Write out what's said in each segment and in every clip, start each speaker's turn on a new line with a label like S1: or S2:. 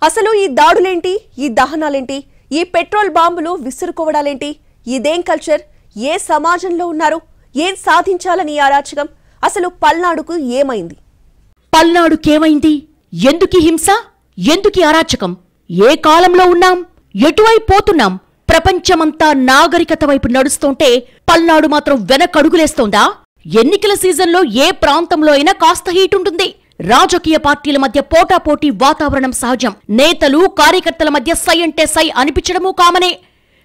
S1: అసలు ఈ దాడులేంటి, ఈ దహనాలేంటి, ఈ పెట్రోల్ బాంబులు విసురుకోవడాలేంటి, ఇదేం కల్చర్, ఏ సమాజంలో ఉన్నారు, ఏం సాధించాలని అరాచకం, అసలు పల్నాడుకు ఏమైంది?
S2: పల్నాడుకేమైంది? ఎందుకీ హింస, ఎందుకీ అరాచకం, ఏ కాలంలో ఉన్నాం, ఎటువైపు పోతున్నాం? ప్రపంచమంతా నాగరికత వైపు నడుస్తుంటే పల్నాడు మాత్రం వెనకడుగులేస్తోందా? ఎన్నికల సీజన్లో ఏ ప్రాంతంలో అయినా కాస్త హీట్ ఉంటుంది. రాజకీయ పార్టీల మధ్య పోటాపోటీ వాతావరణం సహజం. నేతలు కార్యకర్తల మధ్య సై అంటే సై అనిపించడమూ కామనే.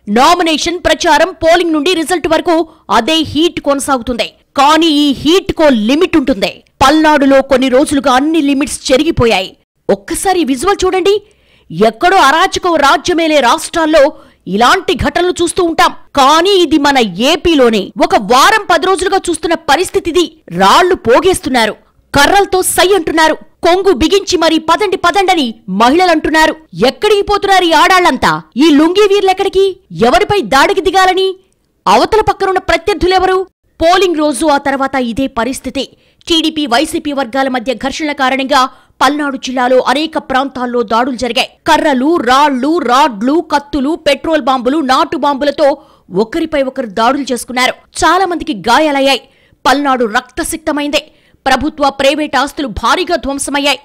S2: నామినేషన్ ప్రచారం, పోలింగ్ నుండి రిజల్ట్ వరకు అదే హీట్ కొనసాగుతుంది. కానీ ఈ హీట్ కో లిమిట్ ఉంటుంది. పల్నాడులో కొన్ని రోజులుగా అన్ని లిమిట్స్ చెరిగిపోయాయి. ఒక్కసారి విజువల్ చూడండి. ఎక్కడో అరాచకం రాజ్యమేలే రాష్ట్రాల్లో ఇలాంటి ఘటనలు చూస్తూ ఉంటాం. కానీ ఇది మన ఏపీలోనే ఒక వారం 10 రోజులుగా చూస్తున్న పరిస్థితిది. రాళ్లు పోగేస్తున్నారు, కర్రలతో సై అంటున్నారు, కొంగు బిగించి మరీ పదండి పదండని మహిళలంటున్నారు. ఎక్కడికి పోతున్నారు ఈ ఆడాళ్లంతా? ఈ లుంగీ వీర్లెక్కడికి? ఎవరిపై దాడికి దిగాలని? అవతల పక్కనున్న ప్రత్యర్థులెవరు? పోలింగ్ రోజు ఆ తర్వాత ఇదే పరిస్థితి. టీడీపీ వైసీపీ వర్గాల మధ్య ఘర్షణల కారణంగా పల్నాడు జిల్లాలో అనేక ప్రాంతాల్లో దాడులు జరిగాయి. కర్రలు, రాళ్లు, రాడ్లు, కత్తులు, పెట్రోల్ బాంబులు, నాటు బాంబులతో ఒకరిపై ఒకరు దాడులు చేసుకున్నారు. చాలా మందికి గాయాలయ్యాయి. పల్నాడు రక్తసిక్తమైందే. ప్రభుత్వ, ప్రైవేట్ ఆస్తులు భారీగా ధ్వంసమయ్యాయి.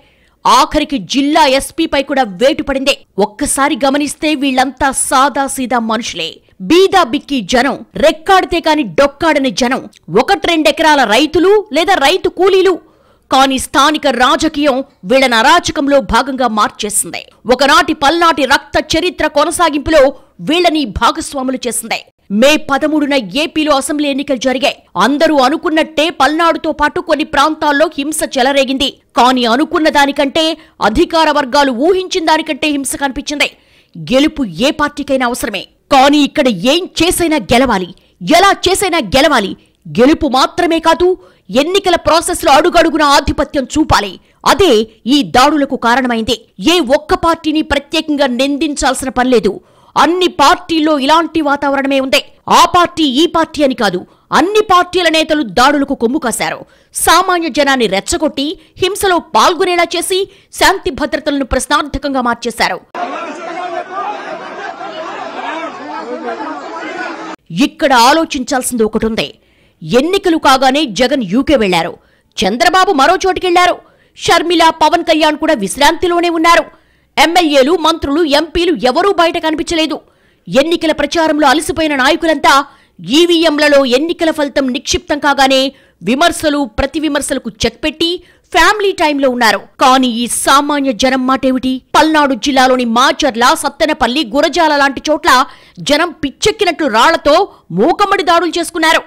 S2: ఆఖరికి జిల్లా ఎస్పీపై కూడా వేటు పడిందే. ఒక్కసారి గమనిస్తే వీళ్లంతా సాదాసీదా మనుషులే. బీదా బిక్కి జనం, రెక్కాడితే కాని డొక్కాడని జనం, 1-2 ఎకరాల రైతులు లేదా రైతు కూలీలు. కాని స్థానిక రాజకీయం వీళ్లను అరాచకంలో భాగంగా మార్చేసింది. ఒకనాటి పల్నాటి రక్త చరిత్ర కొనసాగింపులో వీళ్లని భాగస్వాములు చేసింది. మే 13న ఏపీలో అసెంబ్లీ ఎన్నికలు జరిగాయి. అందరూ అనుకున్నట్టే పల్నాడుతో పాటు కొన్ని ప్రాంతాల్లో హింస చెలరేగింది. కానీ అనుకున్న దానికంటే, అధికార వర్గాలు ఊహించిన దానికంటే హింస కనిపించింది. గెలుపు ఏ పార్టీకైనా అవసరమే. కానీ ఇక్కడ ఏం చేసైనా గెలవాలి, ఎలా చేసైనా గెలవాలి. గెలుపు మాత్రమే కాదు, ఎన్నికల ప్రాసెస్లో అడుగడుగున ఆధిపత్యం చూపాలి. అదే ఈ దాడులకు కారణమైంది. ఏ ఒక్క పార్టీని ప్రత్యేకంగా నిందించాల్సిన పనిలేదు. అన్ని పార్టీల్లో ఇలాంటి వాతావరణమే ఉంది. ఆ పార్టీ ఈ పార్టీ అని కాదు, అన్ని పార్టీల నేతలు దాడులకు కొమ్ము కాశారు. సామాన్య జనాన్ని రెచ్చగొట్టి హింసలో పాల్గొనేలా చేసి శాంతి భద్రతలను ప్రశ్నార్థకంగా మార్చేశారు. ఇక్కడ ఆలోచించాల్సింది ఒకటుంది. ఎన్నికలు కాగానే జగన్ యూకే వెళ్లారు, చంద్రబాబు మరో చోటికెళ్లారు, షర్మిల, పవన్ కళ్యాణ్ కూడా విశ్రాంతిలోనే ఉన్నారు. ఎమ్మెల్యేలు, మంత్రులు, ఎంపీలు ఎవరూ బయట కనిపించలేదు. ఎన్నికల ప్రచారంలో అలసిపోయిన నాయకులంతా ఈవీఎంలలో ఎన్నికల ఫలితం నిక్షిప్తం కాగానే విమర్శలు, ప్రతి విమర్శలకు చెక్ పెట్టి ఫ్యామిలీ టైంలో ఉన్నారు. కానీ ఈ సామాన్య జనం మాటేమిటి? పల్నాడు జిల్లాలోని మాచర్ల, సత్తెనపల్లి, గురజాల లాంటి చోట్ల జనం పిచ్చెక్కినట్లు రాళ్లతో మూకమ్మడి దాడులు చేసుకున్నారు.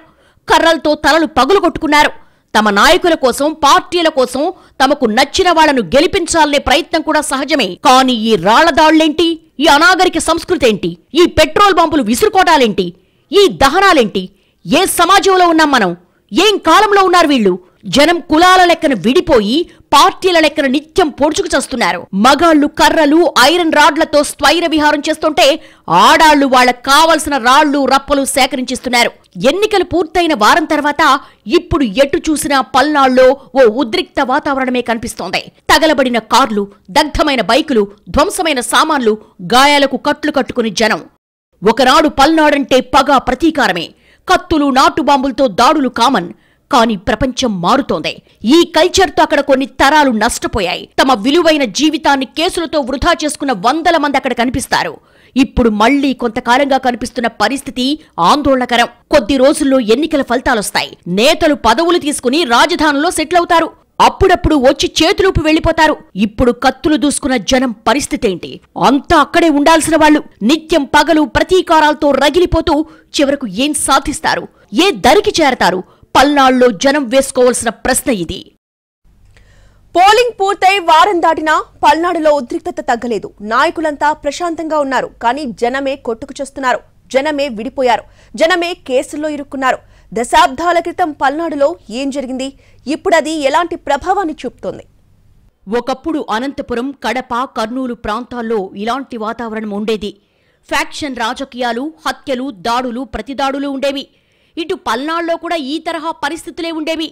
S2: కర్రలతో తలలు పగులు కొట్టుకున్నారు. తమ నాయకుల కోసం, పార్టీల కోసం తమకు నచ్చిన వాళ్లను గెలిపించాలనే ప్రయత్నం కూడా సహజమే. కానీ ఈ రాళ్ల దాడులేంటి? ఈ అనాగరిక సంస్కృతి ఏంటి? ఈ పెట్రోల్ బాంబులు విసురుకోవడాలేంటి? ఈ దహనాలేంటి? ఏ సమాజంలో ఉన్నాం మనం? ఏం కాలంలో ఉన్నారు వీళ్లు? జనం కులాల లెక్కన విడిపోయి పార్టీల లెక్కన నిత్యం పొడుచుకు చేస్తున్నారు. మగాళ్లు కర్రలు, ఐరన్ రాడ్లతో స్వైర విహారం చేస్తుంటే ఆడాళ్లు వాళ్లకు కావలసిన రాళ్లు, రప్పలు సేకరించిస్తున్నారు. ఎన్నికలు పూర్తయిన వారం తర్వాత ఇప్పుడు ఎటు చూసినా పల్నాడులో ఓ ఉద్రిక్త వాతావరణమే కనిపిస్తోంది. తగలబడిన కార్లు, దగ్ధమైన బైకులు, ధ్వంసమైన సామాన్లు, గాయాలకు కట్లు కట్టుకుని జనం. ఒకనాడు పల్నాడంటే పగ, ప్రతీకారమే. కత్తులు, నాటుబాంబులతో దాడులు కామన్. కానీ ప్రపంచం మారుతోంది. ఈ కల్చర్తో అక్కడ కొన్ని తరాలు నష్టపోయాయి. తమ విలువైన జీవితాన్ని కేసులతో వృధా చేసుకున్న 100 మంది అక్కడ కనిపిస్తారు. ఇప్పుడు మళ్లీ కొంతకాలంగా కనిపిస్తున్న పరిస్థితి ఆందోళనకరం. కొద్ది రోజుల్లో ఎన్నికల ఫలితాలొస్తాయి. నేతలు పదవులు తీసుకుని రాజధానిలో సెటిల్ అవుతారు. అప్పుడప్పుడు వచ్చి చేతులూపి వెళ్లిపోతారు. ఇప్పుడు కత్తులు దూసుకున్న జనం పరిస్థితి ఏంటి? అంతా అక్కడే ఉండాల్సిన వాళ్లు నిత్యం పగలు ప్రతీకారాలతో రగిలిపోతూ చివరకు ఏం సాధిస్తారు? ఏ దరికి చేరతారు? పల్నాడులో జనం వేసుకోవాల్సిన ప్రశ్న ఇది.
S1: పోలింగ్ పూర్తయి వారం దాటినా పల్నాడులో ఉద్రిక్తత తగ్గలేదు. నాయకులంతా ప్రశాంతంగా ఉన్నారు. కానీ జనమే కొట్టుకు చేస్తున్నారు. జనమే విడిపోయారు. జనమే కేసుల్లో ఇరుక్కున్నారు. దశాబ్దాల క్రితం పల్నాడులో ఏం జరిగింది? ఇప్పుడు అది ఎలాంటి ప్రభావాన్ని చూపుతోంది?
S2: ఒకప్పుడు అనంతపురం, కడప, కర్నూలు ప్రాంతాల్లో ఇలాంటి వాతావరణం ఉండేది. ఫ్యాక్షన్ రాజకీయాలు, హత్యలు, దాడులు, ప్రతిదాడులు ఉండేవి. ఇటు పల్నాడులో కూడా ఈ తరహా పరిస్థితులే ఉండేవి.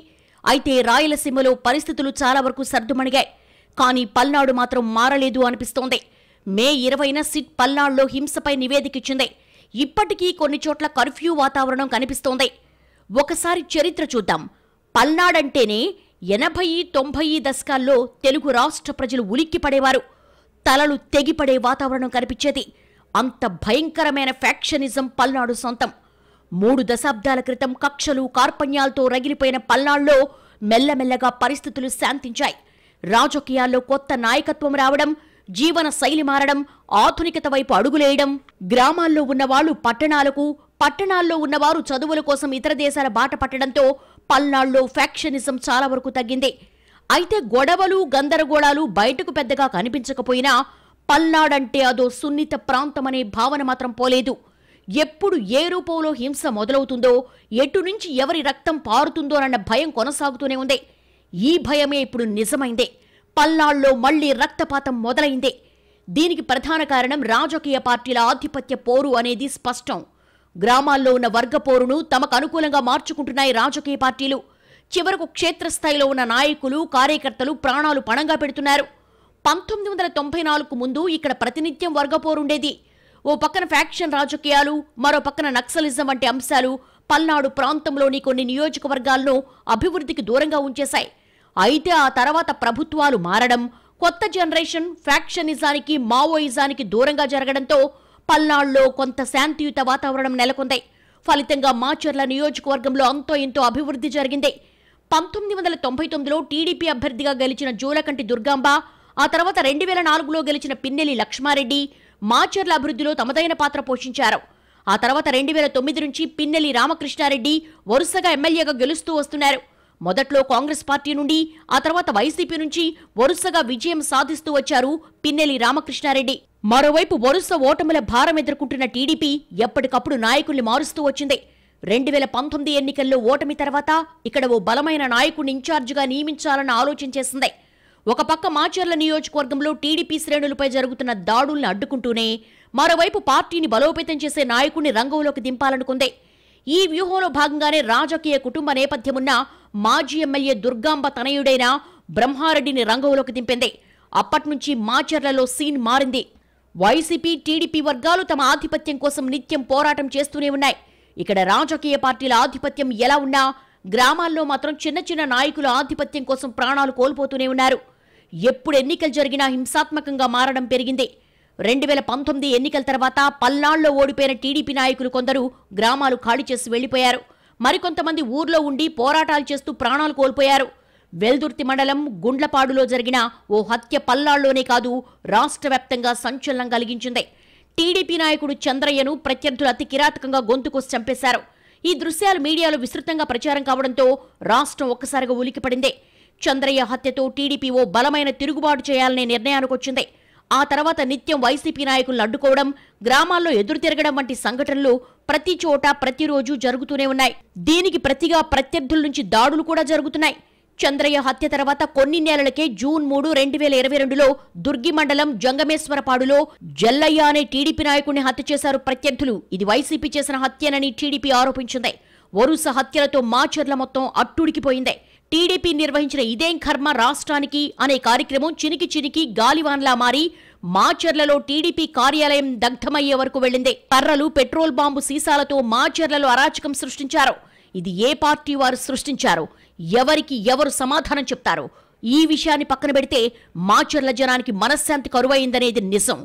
S2: అయితే రాయలసీమలో పరిస్థితులు చాలా వరకు సర్దుమణిగాయి. కానీ పల్నాడు మాత్రం మారలేదు అనిపిస్తోంది. మే 20న సిట్ పల్నాడులో హింసపై నివేదికిచ్చింది. ఇప్పటికీ కొన్ని చోట్ల కర్ఫ్యూ వాతావరణం కనిపిస్తోంది. ఒకసారి చరిత్ర చూద్దాం. పల్నాడంటేనే 80-90 దశకాల్లో తెలుగు రాష్ట్ర ప్రజలు ఉలిక్కిపడేవారు. తలలు తెగిపడే వాతావరణం కనిపించేది. అంత భయంకరమైన ఫ్యాక్షనిజం పల్నాడు సొంతం. 3 దశాబ్దాల క్రితం కక్షలు కార్పణ్యాలతో రగిలిపోయిన పల్నాడులో మెల్లమెల్లగా పరిస్థితులు శాంతించాయి. రాజకీయాల్లో కొత్త నాయకత్వం రావడం, జీవన శైలి మారడం, ఆధునికత వైపు అడుగులేయడం, గ్రామాల్లో ఉన్నవాళ్లు పట్టణాలకు, పట్టణాల్లో ఉన్నవారు చదువుల కోసం ఇతర దేశాల బాట పట్టడంతో పల్నాడులో ఫ్యాక్షనిజం చాలా వరకు తగ్గింది. అయితే గొడవలు, గందరగోళాలు బయటకు పెద్దగా కనిపించకపోయినా పల్నాడంటే అదో సున్నిత ప్రాంతమనే భావన మాత్రం పోలేదు. ఎప్పుడు ఏ రూపంలో హింస మొదలవుతుందో, ఎటు నుంచి ఎవరి రక్తం పారుతుందోనన్న భయం కొనసాగుతూనే ఉంది. ఈ భయమే ఇప్పుడు నిజమైందే. పల్నాడులో మళ్లీ రక్తపాతం మొదలైందే. దీనికి ప్రధాన కారణం రాజకీయ పార్టీల ఆధిపత్య పోరు అనేది స్పష్టం. గ్రామాల్లో ఉన్న వర్గ పోరును తమకు అనుకూలంగా మార్చుకుంటున్నాయి రాజకీయ పార్టీలు. చివరకు క్షేత్రస్థాయిలో ఉన్న నాయకులు, కార్యకర్తలు ప్రాణాలు పణంగా పెడుతున్నారు. 1994కు ముందు ఇక్కడ ప్రతినిత్యం వర్గపోరుండేది. ఓ పక్కన ఫ్యాక్షన్ రాజకీయాలు, మరో పక్కన నక్సలిజం వంటి అంశాలు పల్నాడు ప్రాంతంలోని కొన్ని నియోజకవర్గాలను అభివృద్ధికి దూరంగా ఉంచేశాయి. అయితే ఆ తర్వాత ప్రభుత్వాలు మారడం, కొత్త జనరేషన్ ఫ్యాక్షనిజానికి, మావోయిజానికి దూరంగా జరగడంతో పల్నాడులో కొంత శాంతియుత వాతావరణం నెలకొంది. ఫలితంగా మాచర్ల నియోజకవర్గంలో అంతో ఇంతో అభివృద్ధి జరిగింది. 1999లో టీడీపీ అభ్యర్థిగా గెలిచిన జూలకంటి దుర్గాంబ, ఆ తర్వాత 2004లో గెలిచిన పిన్నెలి లక్ష్మారెడ్డి మాచర్ల అభివృద్ధిలో తమదైన పాత్ర పోషించారు. ఆ తర్వాత 2009 నుంచి పిన్నెలి రామకృష్ణారెడ్డి వరుసగా ఎమ్మెల్యేగా గెలుస్తూ వస్తున్నారు. మొదట్లో కాంగ్రెస్ పార్టీ నుండి, ఆ తర్వాత వైసీపీ నుంచి వరుసగా విజయం సాధిస్తూ వచ్చారు పిన్నెలి రామకృష్ణారెడ్డి. మరోవైపు వరుస ఓటముల భారం ఎదుర్కొంటున్న టీడీపీ ఎప్పటికప్పుడు నాయకుల్ని మారుస్తూ వచ్చింది. 2019 ఎన్నికల్లో ఓటమి తర్వాత ఇక్కడ ఓ బలమైన నాయకుడిని ఇన్ఛార్జిగా నియమించాలన్న ఆలోచన చేసింది. ఒక పక్క మాచర్ల నియోజకవర్గంలో టీడీపీ శ్రేణులపై జరుగుతున్న దాడుల్ని అడ్డుకుంటూనే మరోవైపు పార్టీని బలోపేతం చేసే నాయకుడిని రంగంలోకి దింపాలనుకుంది. ఈ వ్యూహంలో భాగంగానే రాజకీయ కుటుంబ నేపథ్యమున్న మాజీ ఎమ్మెల్యే దుర్గాంబ తనయుడైన బ్రహ్మారెడ్డిని రంగంలోకి దింపింది. అప్పట్నుంచి మాచర్లలో సీన్ మారింది. వైసీపీ, టీడీపీ వర్గాలు తమ ఆధిపత్యం కోసం నిత్యం పోరాటం చేస్తూనే ఉన్నాయి. ఇక్కడ రాజకీయ పార్టీల ఆధిపత్యం ఎలా ఉన్నా గ్రామాల్లో మాత్రం చిన్న చిన్న నాయకుల ఆధిపత్యం కోసం ప్రాణాలు కోల్పోతూనే ఉన్నారు. ఎప్పుడు ఎన్నికలు జరిగినా హింసాత్మకంగా మారడం పెరిగింది. 2019 ఎన్నికల తర్వాత పల్నాడులో ఓడిపోయిన టీడీపీ నాయకులు కొందరు గ్రామాలు ఖాళీ చేసి వెళ్లిపోయారు. మరికొంతమంది ఊర్లో ఉండి పోరాటాలు చేస్తూ ప్రాణాలు కోల్పోయారు. వెల్దుర్తి మండలం గుండ్లపాడులో జరిగిన ఓ హత్య పల్నాడులోనే కాదు, రాష్ట్ర వ్యాప్తంగా సంచలనం కలిగించింది. టీడీపీ నాయకుడు చంద్రయ్యను ప్రత్యర్థులు అతి కిరాతకంగా గొంతుకోసి చంపేశారు. ఈ దృశ్యాలు మీడియాలో విస్తృతంగా ప్రచారం కావడంతో రాష్ట్రం ఒక్కసారిగా ఉలికిపడింది. చంద్రయ్య హత్యతో టీడీపీ ఓ బలమైన తిరుగుబాటు చేయాలనే నిర్ణయానికొచ్చింది. ఆ తర్వాత నిత్యం వైసీపీ నాయకులను అడ్డుకోవడం, గ్రామాల్లో ఎదురు తిరగడం వంటి సంఘటనలు ప్రతి చోట ప్రతిరోజు జరుగుతూనే ఉన్నాయి. దీనికి ప్రతిగా ప్రత్యర్థుల నుంచి దాడులు కూడా జరుగుతున్నాయి. చంద్రయ్య హత్య తర్వాత కొన్ని నెలలకే జూన్ 3, 2022లో దుర్గి మండలం జంగమేశ్వరపాడులో జల్లయ్య అనే టీడీపీ నాయకుడిని హత్య చేశారు ప్రత్యర్థులు. ఇది వైసీపీ చేసిన హత్యనని టీడీపీ ఆరోపించింది. వరుస హత్యలతో మాచర్ల మొత్తం అట్టుడికిపోయింది. టీడీపీ నిర్వహించిన ఇదేం కర్మ రాష్ట్రానికి అనే కార్యక్రమం చినికి చినికి గాలివాన్లా మారి మాచర్లలో టీడీపీ కార్యాలయం దగ్ధమయ్యే వరకు వెళ్లింది. కర్రలు, పెట్రోల్ బాంబు సీసాలతో మాచర్లలో అరాచకం సృష్టించారు. ఇది ఏ పార్టీ వారు సృష్టించారు, ఎవరికి ఎవరు సమాధానం చెప్తారు? ఈ విషయాన్ని పక్కన పెడితే మాచర్ల జనానికి మనశ్శాంతి కరువైందనేది నిజం.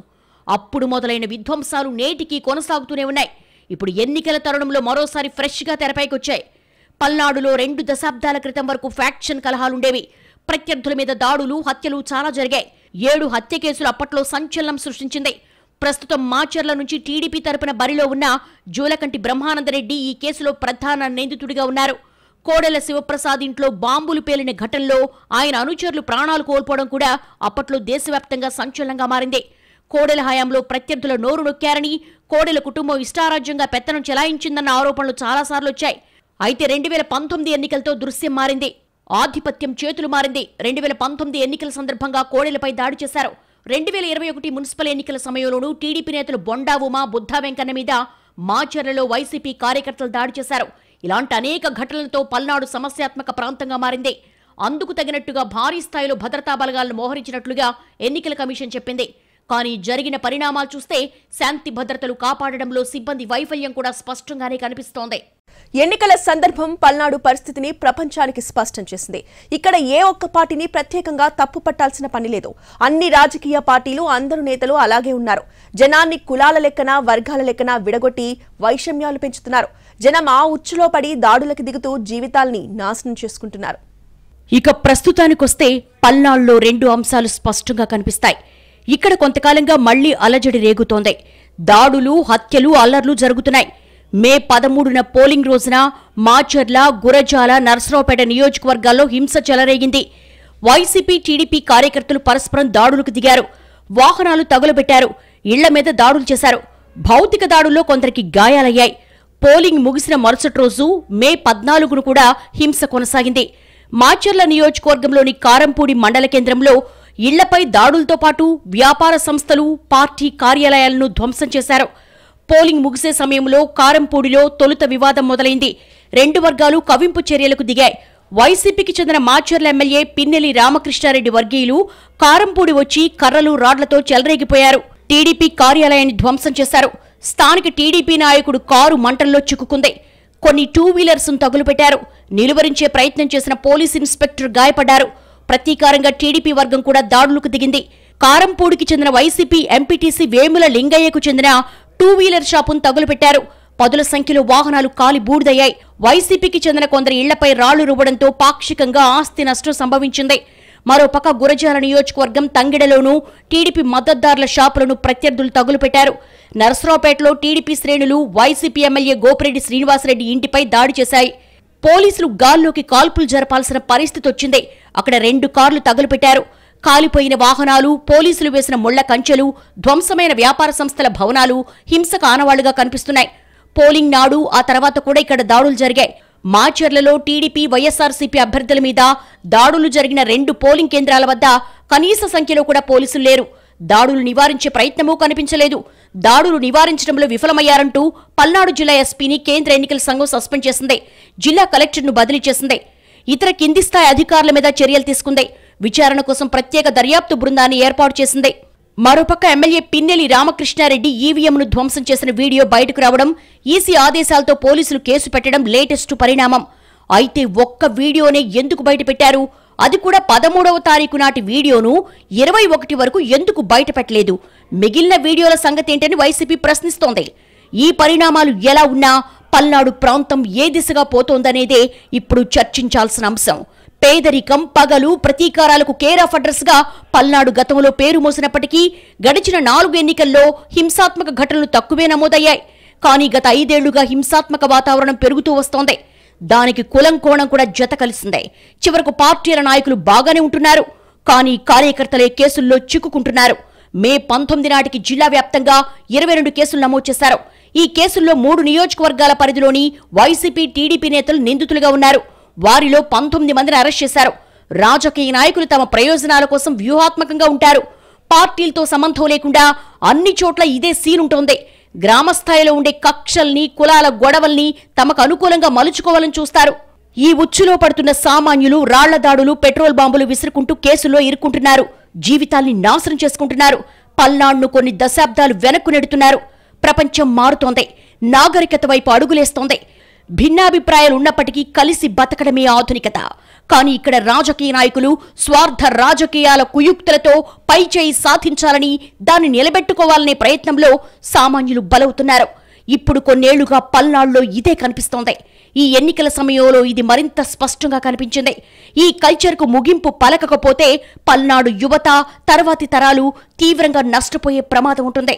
S2: అప్పుడు మొదలైన విధ్వంసాలు నేటికి కొనసాగుతూనే ఉన్నాయి. ఇప్పుడు ఎన్నికల తరుణంలో మరోసారి ఫ్రెష్గా తెరపైకొచ్చాయి. పల్నాడులో 2 దశాబ్దాల క్రితం వరకు ఫ్యాక్షన్ కలహాలుండేవి. ప్రత్యర్థుల మీద దాడులు, హత్యలు చాలా జరిగాయి. 7 హత్య కేసులు అప్పట్లో సంచలనం సృష్టించింది. ప్రస్తుతం మాచర్ల నుంచి టీడీపీ తరపున బరిలో ఉన్న జూలకంటి బ్రహ్మానందరెడ్డి ఈ కేసులో ప్రధాన నిందితుడిగా ఉన్నారు. కోడెల శివప్రసాద్ ఇంట్లో బాంబులు పేలిన ఘటనలో ఆయన అనుచరులు ప్రాణాలు కోల్పోవడం కూడా అప్పట్లో దేశవ్యాప్తంగా సంచలనంగా మారింది. కోడెల హయాంలో ప్రత్యర్థుల నోరు నొక్కారని, కోడెల కుటుంబం ఇష్టారాజ్యంగా పెత్తనం చెలాయించిందన్న ఆరోపణలు చాలాసార్లు వచ్చాయి. అయితే 2019 ఎన్నికలతో దృశ్యం మారింది. ఆధిపత్యం చేతులు మారింది. 2019 ఎన్నికల సందర్భంగా కోడెలపై దాడి చేశారు. 2021 మున్సిపల్ ఎన్నికల సమయంలోనూ టీడీపీ నేతలు బొండా ఉమా, బుద్ధా వెంకన్న మీద మాచర్లలో వైసీపీ కార్యకర్తలు దాడి చేశారు. ఇలాంటి అనేక ఘటనలతో పల్నాడు సమస్యాత్మక ప్రాంతంగా మారింది. అందుకు తగినట్టుగా భారీ స్థాయిలో భద్రతా బలగాలను మోహరించినట్లుగా ఎన్నికల కమిషన్ చెప్పింది. కానీ జరిగిన పరిణామాలు చూస్తే శాంతి భద్రతలు కాపాడడంలో సిబ్బంది వైఫల్యం కూడా స్పష్టంగానే కనిపిస్తోంది.
S1: ఎన్నికల సందర్భం పల్నాడు పరిస్థితిని ప్రపంచానికి స్పష్టం చేసింది. ఇక్కడ ఏ ఒక్క పార్టీని ప్రత్యేకంగా తప్పు పట్టాల్సిన పని లేదు. అన్ని రాజకీయ పార్టీలు, అందరు నేతలు అలాగే ఉన్నారు. జనాన్ని కులాల లెక్కన, వర్గాల లెక్కన విడగొట్టి వైషమ్యాలు పెంచుతున్నారు. జనం ఆ ఉచ్చులో పడి దాడులకు దిగుతూ జీవితాల్ని నాశనం చేసుకుంటున్నారు.
S2: ఇక ప్రస్తుతానికొస్తే పల్నాడులో 2 అంశాలు స్పష్టంగా కనిపిస్తాయి. ఇక్కడ కొంతకాలంగా మళ్లీ అలజడి రేగుతోంది. దాడులు, హత్యలు, అల్లర్లు జరుగుతున్నాయి. మే 13న పోలింగ్ రోజున మాచర్ల, గురజాల, నర్సరావుపేట నియోజకవర్గాల్లో హింస చెలరేగింది. వైసీపీ, టీడీపీ కార్యకర్తలు పరస్పరం దాడులకు దిగారు. వాహనాలు తగులబెట్టారు. ఇళ్ల మీద దాడులు చేశారు. భౌతిక దాడుల్లో కొందరికి గాయాలయ్యాయి. పోలింగ్ ముగిసిన మరుసటి రోజు మే 14ను కూడా హింస కొనసాగింది. మాచర్ల నియోజకవర్గంలోని కారంపూడి మండల కేంద్రంలో ఇళ్లపై దాడులతో పాటు వ్యాపార సంస్థలు, పార్టీ కార్యాలయాలను ధ్వంసం చేశారు. పోలింగ్ ముగిసే సమయంలో కారంపూడిలో తొలుత వివాదం మొదలైంది. 2 వర్గాలు కవింపు చర్యలకు దిగాయి. వైసీపీకి చెందిన మాచర్ల ఎమ్మెల్యే పిన్నెల్లి రామకృష్ణారెడ్డి వర్గీయులు కారంపూడి వచ్చి కర్రలు, రాడ్లతో చెలరేగిపోయారు. టీడీపీ కార్యాలయాన్ని ధ్వంసం చేశారు. స్థానిక టీడీపీ నాయకుడు కారు మంటల్లో చిక్కుకుంది. కొన్ని 2 వీలర్స్ తగులుపెట్టారు. నిలువరించే ప్రయత్నం చేసిన పోలీస్ ఇన్స్పెక్టర్ గాయపడ్డారు. ప్రతీకారంగా టీడీపీ వర్గం కూడా దాడులకు దిగింది. కారంపూడికి చెందిన వైసీపీ ఎంపీటీసీ వేముల లింగయ్యకు చెందిన 2 వీలర్ షాపును తగులుపెట్టారు. పదుల సంఖ్యలో వాహనాలు కాలి బూడిదయ్యాయి. వైసీపీకి చెందిన కొందరి ఇళ్లపై రాళ్లు రువ్వడంతో పాక్షికంగా ఆస్తి నష్టం సంభవించింది. మరోపక్క గురజాల నియోజకవర్గం తంగిడలోనూ టీడీపీ మద్దతుదారుల షాపులను ప్రత్యర్థులు తగులుపెట్టారు. నర్సరావుపేటలో టీడీపీ శ్రేణులు వైసీపీ ఎమ్మెల్యే గోపిరెడ్డి శ్రీనివాసరెడ్డి ఇంటిపై దాడి చేశాయి. పోలీసులు గాల్లోకి కాల్పులు జరపాల్సిన పరిస్థితి వచ్చింది. అక్కడ 2 కార్లు తగులుపెట్టారు. కాలిపోయిన వాహనాలు, పోలీసులు వేసిన ముళ్ల కంచెలు, ధ్వంసమైన వ్యాపార సంస్థల భవనాలు హింసకు ఆనవాళ్లుగా కనిపిస్తున్నాయి. పోలింగ్ నాడు, ఆ తర్వాత కూడా ఇక్కడ దాడులు జరిగాయి. మాచర్లలో టీడీపీ, వైఎస్ఆర్సీపీ అభ్యర్థుల మీద దాడులు జరిగిన 2 పోలింగ్ కేంద్రాల వద్ద కనీస సంఖ్యలో కూడా పోలీసులు లేరు. దాడులు నివారించే ప్రయత్నమూ కనిపించలేదు. దాడులు నివారించడంలో విఫలమయ్యారంటూ పల్నాడు జిల్లా ఎస్పీని కేంద్ర ఎన్నికల సంఘం సస్పెండ్ చేసింది. జిల్లా కలెక్టర్ను బదిలీ చేసింది. ఇతర కింది స్థాయి అధికారుల మీద చర్యలు తీసుకుంది. విచారణ కోసం ప్రత్యేక దర్యాప్తు బృందాన్ని ఏర్పాటు చేసింది. మరోపక్క ఎమ్మెల్యే పిన్నెల్లి రామకృష్ణారెడ్డి ఈవీఎంను ధ్వంసం చేసిన వీడియో బయటకు రావడం, ఈసీ ఆదేశాలతో పోలీసులు కేసు పెట్టడం లేటెస్ట్ పరిణామం. అయితే ఒక్క వీడియోనే ఎందుకు బయటపెట్టారు? అది కూడా 13వ తారీఖు నాటి వీడియోను 21 వరకు ఎందుకు బయటపెట్టలేదు? మిగిలిన వీడియోల సంగతేంటని వైసీపీ ప్రశ్నిస్తోంది. ఈ పరిణామాలు ఎలా ఉన్నా పల్నాడు ప్రాంతం ఏ దిశగా పోతోందనేదే ఇప్పుడు చర్చించాల్సిన అంశం. పేదరికం, పగలు, ప్రతీకారాలకు కేర్ ఆఫ్ అడ్రస్ గా పల్నాడు గతంలో పేరు మోసినప్పటికీ గడిచిన 4 ఎన్నికల్లో హింసాత్మక ఘటనలు తక్కువే నమోదయ్యాయి. కానీ గత 5 ఏళ్లుగా హింసాత్మక వాతావరణం పెరుగుతూ వస్తోంది. దానికి కులం కోణం కూడా జత కలిసిందే. చివరకు పార్టీల నాయకులు బాగానే ఉంటున్నారు, కానీ కార్యకర్తలే కేసుల్లో చిక్కుకుంటున్నారు. మే 19 నాటికి జిల్లా వ్యాప్తంగా 22 కేసులు నమోదు చేశారు. ఈ కేసుల్లో 3 నియోజకవర్గాల పరిధిలోని వైసీపీ, టీడీపీ నేతలు నిందితులుగా ఉన్నారు. వారిలో 19 మందిని అరెస్ట్ చేశారు. రాజకీయ నాయకులు తమ ప్రయోజనాల కోసం వ్యూహాత్మకంగా ఉంటారు. పార్టీలతో సంబంధం లేకుండా అన్ని చోట్ల ఇదే సీనుంటోంది. గ్రామస్థాయిలో ఉండే కక్షల్ని, కులాల గొడవల్ని తమకు అనుకూలంగా మలుచుకోవాలని చూస్తారు. ఈ ఉచ్చులో పడుతున్న సామాన్యులు రాళ్ల దాడులు, పెట్రోల్ బాంబులు విసురుకుంటూ కేసుల్లో ఇరుక్కుంటున్నారు. జీవితాల్ని నాశనం చేసుకుంటున్నారు. పల్నాడును కొన్ని దశాబ్దాలు వెనక్కు నెడుతున్నారు. ప్రపంచం మారుతోంది. నాగరికత వైపు అడుగులేస్తోంది. భిన్నాభిప్రాయాలు ఉన్నప్పటికీ కలిసి బతకడమే ఆధునికత. కానీ ఇక్కడ రాజకీయ నాయకులు స్వార్థ రాజకీయాల కుయుక్తులతో పైచేయి సాధించాలని, దాన్ని నిలబెట్టుకోవాలనే ప్రయత్నంలో సామాన్యులు బలవుతున్నారు. ఇప్పుడు కొన్నేళ్లుగా పల్నాడులో ఇదే కనిపిస్తోంది. ఈ ఎన్నికల సమయంలో ఇది మరింత స్పష్టంగా కనిపించింది. ఈ కల్చర్కు ముగింపు పలకకపోతే పల్నాడు యువత, తర్వాతి తరాలు తీవ్రంగా నష్టపోయే ప్రమాదం ఉంటుంది.